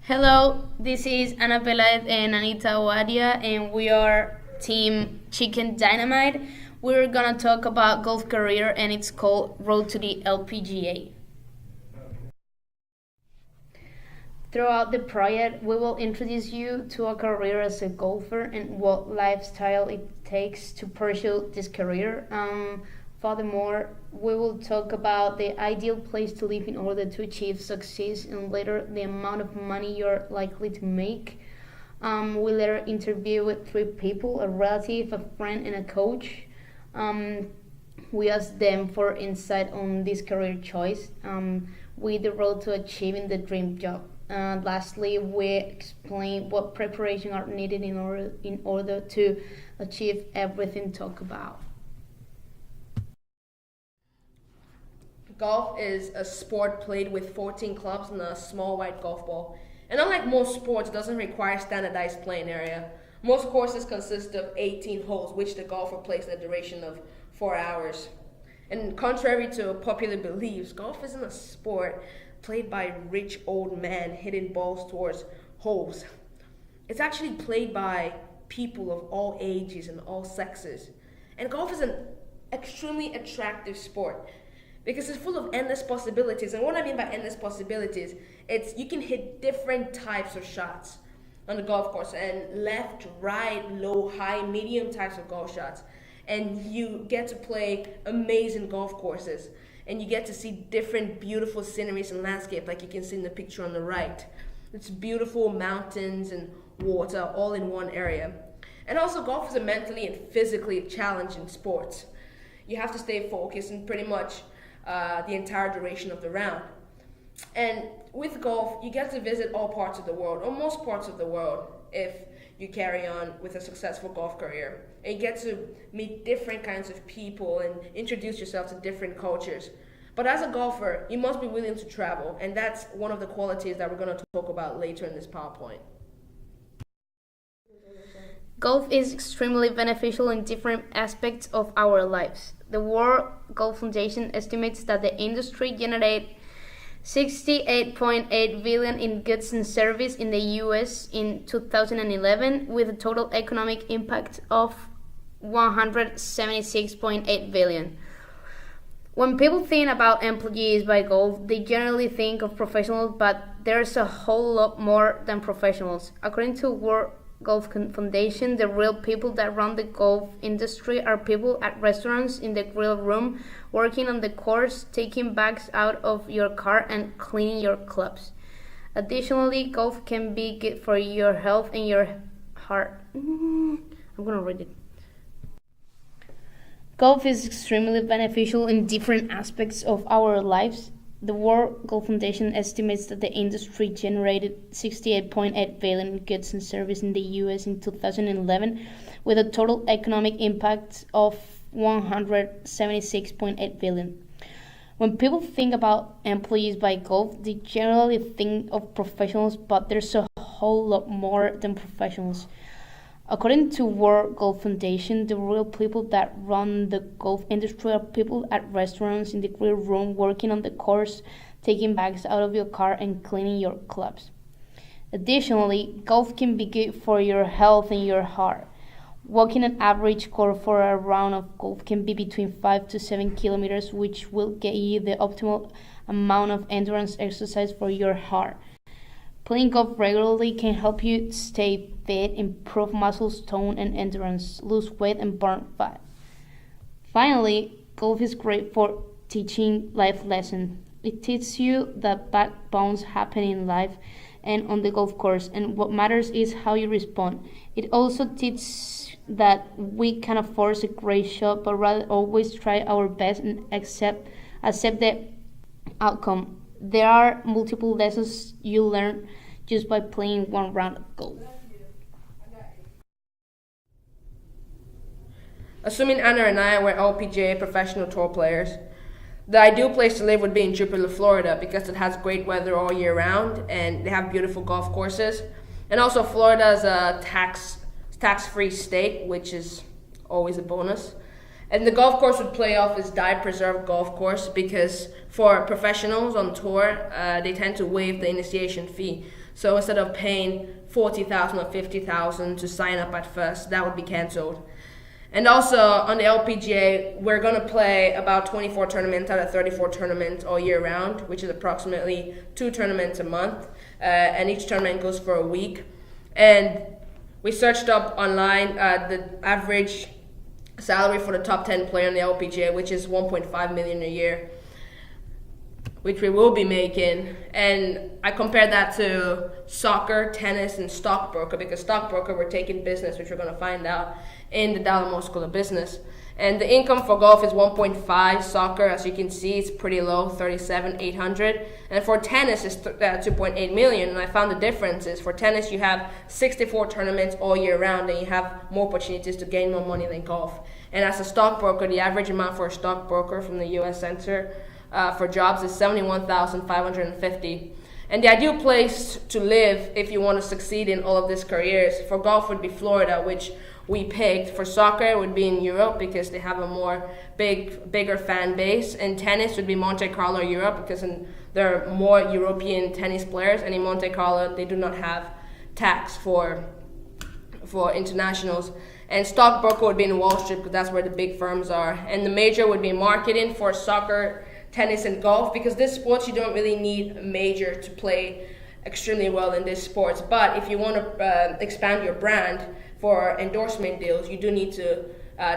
Hello, this is Ana Pelez and Anita Wadia, and we are Team Chicken Dynamite. We're gonna talk about golf career, and it's called Road to the LPGA. Throughout the project, we will introduce you to a career as a golfer and what lifestyle it takes to pursue this career. Furthermore, we will talk about the ideal place to live in order to achieve success and later the amount of money you're likely to make. We later interview with three people, a relative, a friend, and a coach. Um, we asked them for insight on this career choice with the road to achieving the dream job. Lastly, we explain what preparation are needed in order to achieve everything talked about. Golf is a sport played with 14 clubs and a small white golf ball. And unlike most sports, it doesn't require standardized playing area. Most courses consist of 18 holes, which the golfer plays in a duration of 4 hours. And contrary to popular beliefs, golf isn't a sport played by rich old men hitting balls towards holes. It's actually played by people of all ages and all sexes. And golf is an extremely attractive sport because it's full of endless possibilities. And what I mean by endless possibilities, it's you can hit different types of shots on the golf course, and left, right, low, high, medium types of golf shots. And you get to play amazing golf courses, and you get to see different beautiful sceneries and landscape like you can see in the picture on the right. It's beautiful mountains and water all in one area. And also golf is a mentally and physically challenging sport. You have to stay focused and pretty much the entire duration of the round. And with golf, you get to visit all parts of the world, or most parts of the world, if you carry on with a successful golf career. And you get to meet different kinds of people and introduce yourself to different cultures. But as a golfer, you must be willing to travel, and that's one of the qualities that we're going to talk about later in this PowerPoint. Golf is extremely beneficial in different aspects of our lives. The World Golf Foundation estimates that the industry generated 68.8 billion in goods and service in the US in 2011 with a total economic impact of 176.8 billion. When people think about employees by golf, they generally think of professionals, but there's a whole lot more than professionals. According to World Golf Foundation, the real people that run the golf industry are people at restaurants, in the grill room, working on the course, taking bags out of your car, and cleaning your clubs. Additionally, golf can be good for your health and your heart. I'm gonna read it. Golf is extremely beneficial in different aspects of our lives. The World Golf Foundation estimates that the industry generated 68.8 billion in goods and service in the US in 2011 with a total economic impact of 176.8 billion. When people think about employees by golf, they generally think of professionals, but there's a whole lot more than professionals. According to World Golf Foundation, the real people that run the golf industry are people at restaurants, in the grill room, working on the course, taking bags out of your car, and cleaning your clubs. Additionally, golf can be good for your health and your heart. Walking an average course for a round of golf can be between 5 to 7 kilometers, which will get you the optimal amount of endurance exercise for your heart. Playing golf regularly can help you stay fit, improve muscle tone and endurance, lose weight, and burn fat. Finally, golf is great for teaching life lessons. It teaches you that bad bounces happen in life and on the golf course, and what matters is how you respond. It also teaches that we cannot force a great shot, but rather always try our best and accept the outcome. There are multiple lessons you learn just by playing one round of golf. Assuming Anna and I were LPGA professional tour players, the ideal place to live would be in Jupiter, Florida, because it has great weather all year round and they have beautiful golf courses. And also Florida is a tax-free state, which is always a bonus. And the golf course would play off as Dye Preserve Golf Course because for professionals on tour, they tend to waive the initiation fee. So instead of paying 40,000 or 50,000 to sign up at first, that would be canceled. And also on the LPGA, we're going to play about 24 tournaments out of 34 tournaments all year round, which is approximately 2 tournaments a month. And each tournament goes for a week. And we searched up online the average salary for the top 10 player in the LPGA, which is 1.5 million a year, which we will be making. And I compared that to soccer, tennis, and stockbroker, because stockbroker, we're taking business, which we're going to find out in the Dallamore School of Business. And the income for golf is 1.5. Soccer, as you can see, it's pretty low, 37,800. And for tennis, it's 2.8 million. And I found the difference is for tennis, you have 64 tournaments all year round, and you have more opportunities to gain more money than golf. And as a stockbroker, the average amount for a stockbroker from the U.S. Center for jobs is 71,550. And the ideal place to live if you want to succeed in all of these careers for golf would be Florida, which we picked. For soccer, it would be in Europe because they have a bigger fan base. And tennis would be Monte Carlo, Europe, because there are more European tennis players. And in Monte Carlo, they do not have tax for internationals. And stockbroker would be in Wall Street because that's where the big firms are. And the major would be marketing for soccer, tennis, and golf, because this sports you don't really need a major to play extremely well in this sports. But if you want to expand your brand for endorsement deals, you do need to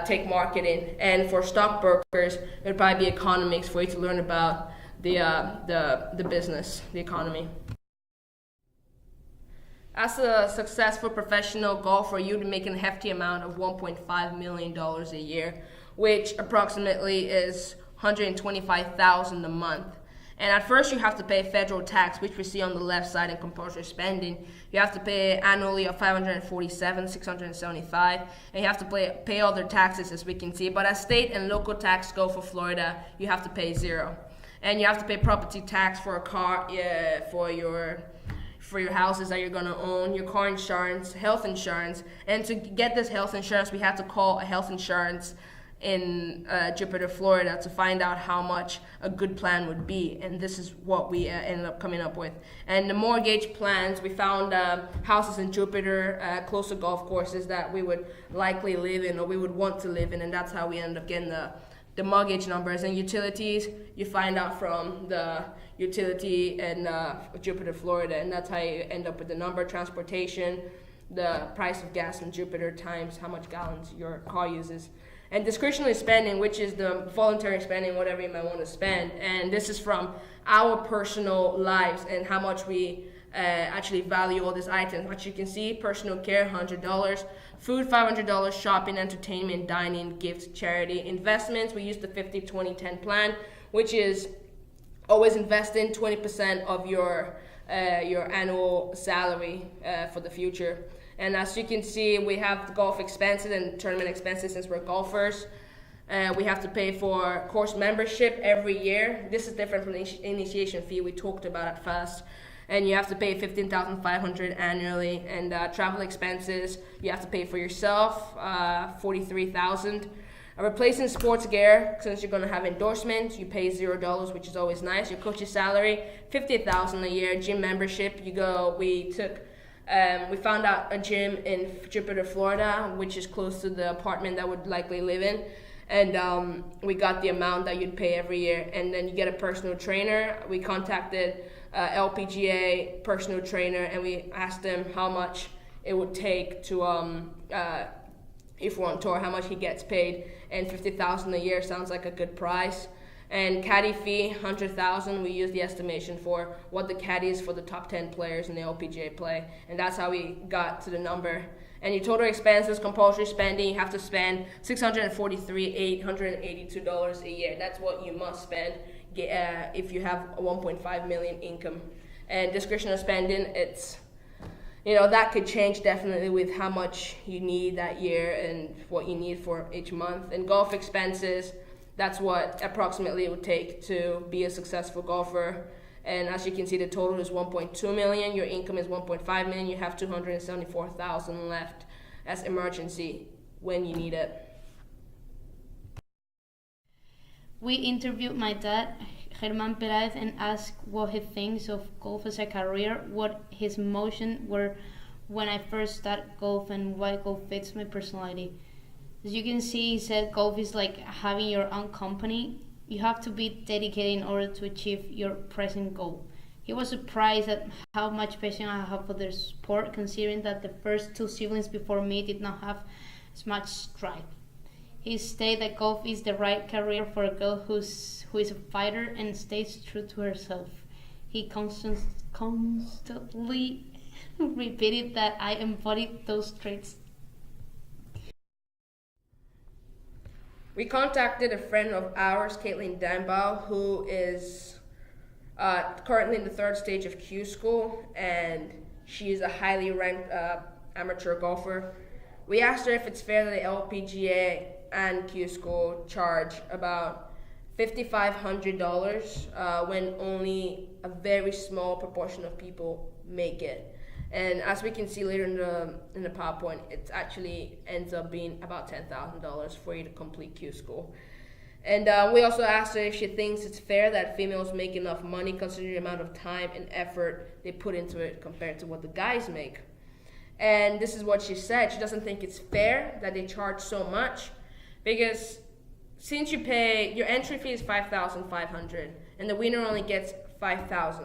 take marketing. And for stockbrokers, it would probably be economics for you to learn about the business, the economy. As a successful professional golfer, you'd be making a hefty amount of $1.5 million a year, which approximately is $125,000 a month. And at first you have to pay federal tax, which we see on the left side in compulsory spending. You have to pay annually of $547,675, and you have to pay other taxes, as we can see. But as state and local tax go for Florida, you have to pay $0. And you have to pay property tax for a car, for your houses that you're going to own, your car insurance, health insurance. And to get this health insurance, we had to call a health insurance in Jupiter, Florida, to find out how much a good plan would be. And this is what we ended up coming up with. And the mortgage plans, we found houses in Jupiter, close to golf courses that we would likely live in or we would want to live in. And that's how we ended up getting the mortgage numbers. And utilities, you find out from the utility in Jupiter, Florida. And that's how you end up with the number. Transportation, the price of gas in Jupiter times how much gallons your car uses. And discretionary spending, which is the voluntary spending, whatever you might want to spend. And this is from our personal lives and how much we actually value all these items. What you can see, personal care, $100. Food, $500. Shopping, entertainment, dining, gifts, charity. Investments, we use the 50-20-10 plan, which is always investing 20% of your annual salary for the future. And as you can see, we have the golf expenses and tournament expenses since we're golfers. We have to pay for course membership every year. This is different from the initiation fee we talked about at first. And you have to pay $15,500 annually. And travel expenses, you have to pay for yourself, $43,000. Replacing sports gear, since you're going to have endorsements, you pay $0, which is always nice. Your coach's salary, $50,000 a year. Gym membership, we found out a gym in Jupiter, Florida, which is close to the apartment that would likely live in. And we got the amount that you'd pay every year. And then you get a personal trainer. We contacted LPGA personal trainer, and we asked him how much it would take to, if we're on tour, how much he gets paid. And $50,000 a year sounds like a good price. And caddy fee, $100,000. We use the estimation for what the caddies for the top 10 players in the LPGA play, and that's how we got to the number. And your total expenses, compulsory spending, you have to spend $643,882 a year. That's what you must spend if you have a 1.5 million income. And discretionary spending, it's that could change definitely with how much you need that year and what you need for each month. And golf expenses, that's what approximately it would take to be a successful golfer. And as you can see, the total is 1.2 million. Your income is 1.5 million. You have 274,000 left as emergency when you need it. We interviewed my dad, Germán Perez and asked what he thinks of golf as a career, what his emotions were when I first started golf, and why golf fits my personality. As you can see, he said golf is like having your own company. You have to be dedicated in order to achieve your present goal. He was surprised at how much passion I have for the sport, considering that the first two siblings before me did not have as much drive. He stated that golf is the right career for a girl who is a fighter and stays true to herself. He constantly repeated that I embodied those traits. We contacted a friend of ours, Caitlin Danbow, who is currently in the third stage of Q school, and she is a highly ranked amateur golfer. We asked her if it's fair that the LPGA and Q school charge about $5,500 when only a very small proportion of people make it. And as we can see later in the PowerPoint, it actually ends up being about $10,000 for you to complete Q school. And we also asked her if she thinks it's fair that females make enough money considering the amount of time and effort they put into it compared to what the guys make. And this is what she said. She doesn't think it's fair that they charge so much because since you pay, your entry fee is $5,500 and the winner only gets $5,000.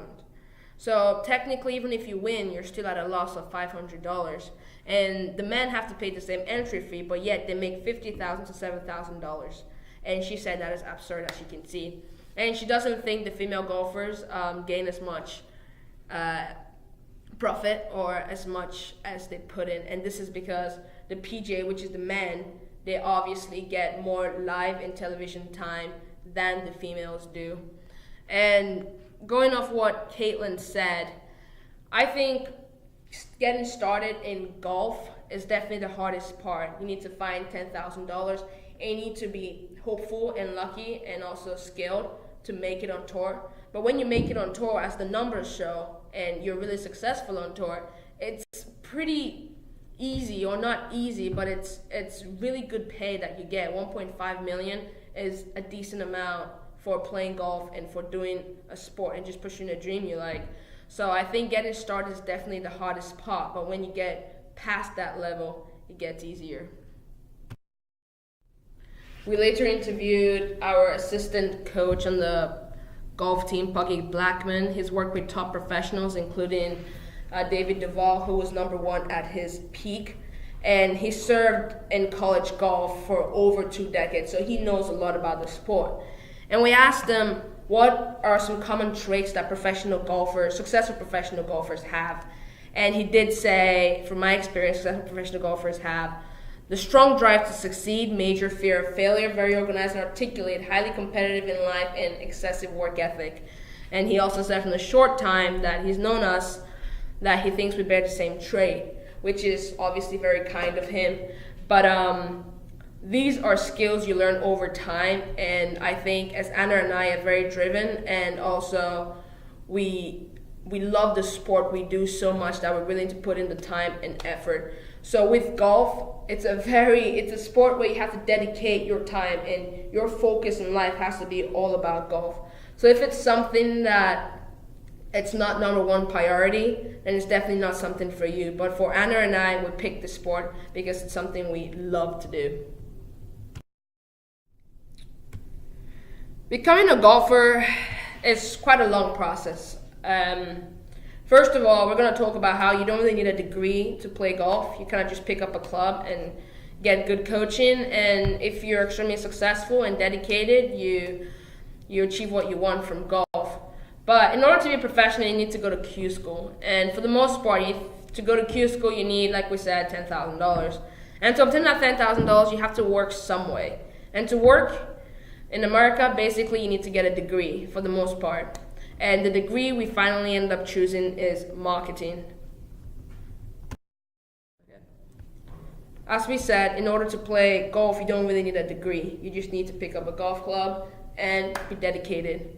So technically, even if you win, you're still at a loss of $500. And the men have to pay the same entry fee, but yet they make $50,000 to $7,000. And she said that is absurd, as you can see. And she doesn't think the female golfers gain as much profit or as much as they put in. And this is because the PGA, which is the men, they obviously get more live and television time than the females do. And going off what Caitlin said, I think getting started in golf is definitely the hardest part. You need to find $10,000 and you need to be hopeful and lucky and also skilled to make it on tour. But when you make it on tour, as the numbers show, and you're really successful on tour, it's pretty easy, or not easy, but it's really good pay that you get. 1.5 million is a decent amount for playing golf and for doing a sport and just pursuing a dream you like. So I think getting started is definitely the hardest part, but when you get past that level, it gets easier. We later interviewed our assistant coach on the golf team, Puggy Blackman. He's worked with top professionals, including David Duval, who was #1 at his peak. And he served in college golf for over 2 decades, so he knows a lot about the sport. And we asked him, what are some common traits that professional golfers, successful professional golfers have? And he did say, from my experience, successful professional golfers have the strong drive to succeed, major fear of failure, very organized and articulate, highly competitive in life, and excessive work ethic. And he also said from the short time that he's known us that he thinks we bear the same trait, which is obviously very kind of him. But these are skills you learn over time, and I think as Anna and I are very driven, and also we love the sport we do so much that we're willing to put in the time and effort. So with golf, it's a sport where you have to dedicate your time, and your focus in life has to be all about golf. So if it's something that it's not #1 priority, then it's definitely not something for you. But for Anna and I, we picked the sport because it's something we love to do. Becoming a golfer is quite a long process. First of all, we're going to talk about how you don't really need a degree to play golf. You kind of just pick up a club and get good coaching, and if you're extremely successful and dedicated, you achieve what you want from golf. But in order to be a professional, you need to go to Q school, and for the most part, to go to Q school, you need, like we said, $10,000. And to obtain that $10,000, you have to work some way. And to work in America, basically, you need to get a degree for the most part. And the degree we finally ended up choosing is marketing. As we said, in order to play golf, you don't really need a degree. You just need to pick up a golf club and be dedicated.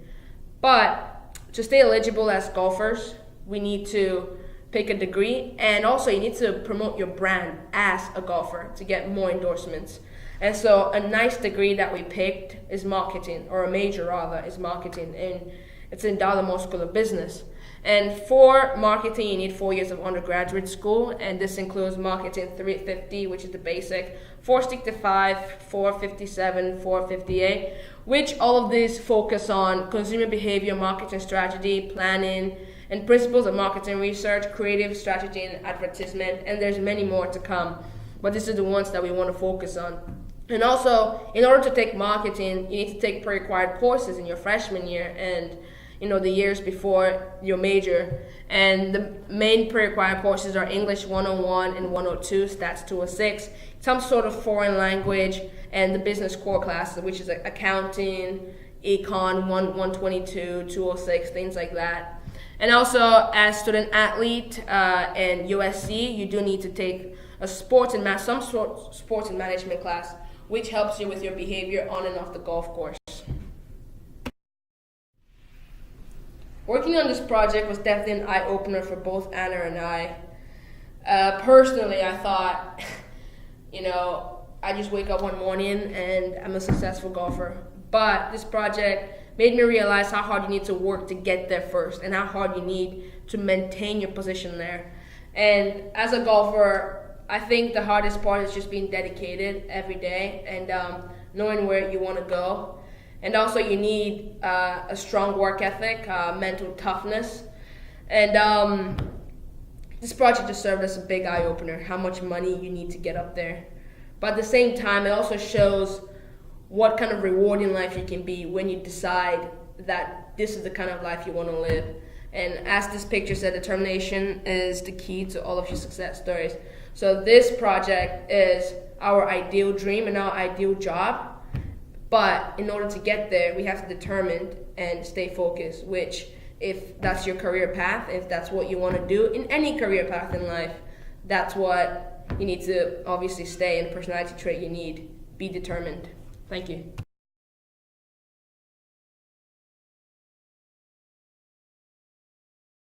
But to stay eligible as golfers, we need to pick a degree, and also you need to promote your brand as a golfer to get more endorsements. And so a nice degree that we picked is marketing, or a major rather, is marketing, and it's in Dallimore School of Business. And for marketing, you need 4 years of undergraduate school, and this includes marketing 350, which is the basic, 465, 457, 458, which all of these focus on consumer behavior, marketing strategy, planning, and principles of marketing research, creative strategy, and advertisement, and there's many more to come. But these are the ones that we want to focus on. And also, in order to take marketing, you need to take pre-required courses in your freshman year and the years before your major. And the main pre-required courses are English 101 and 102, Stats 206, some sort of foreign language, and the business core classes, which is accounting, econ 122, 206, things like that. And also, as student athlete in USC, you do need to take a sports and management class, which helps you with your behavior on and off the golf course. Working on this project was definitely an eye-opener for both Anna and I. Personally, I thought, I just wake up one morning and I'm a successful golfer. But this project made me realize how hard you need to work to get there first, and how hard you need to maintain your position there. And as a golfer, I think the hardest part is just being dedicated every day and knowing where you want to go. And also you need a strong work ethic, mental toughness. And this project just served as a big eye-opener, how much money you need to get up there. But at the same time, it also shows what kind of rewarding life you can be when you decide that this is the kind of life you want to live. And as this picture said, determination is the key to all of your success stories. So this project is our ideal dream and our ideal job. But in order to get there, we have to determine and stay focused, which, if that's your career path, if that's what you want to do in any career path in life, that's what you need to obviously stay, and the personality trait you need. Be determined. Thank you.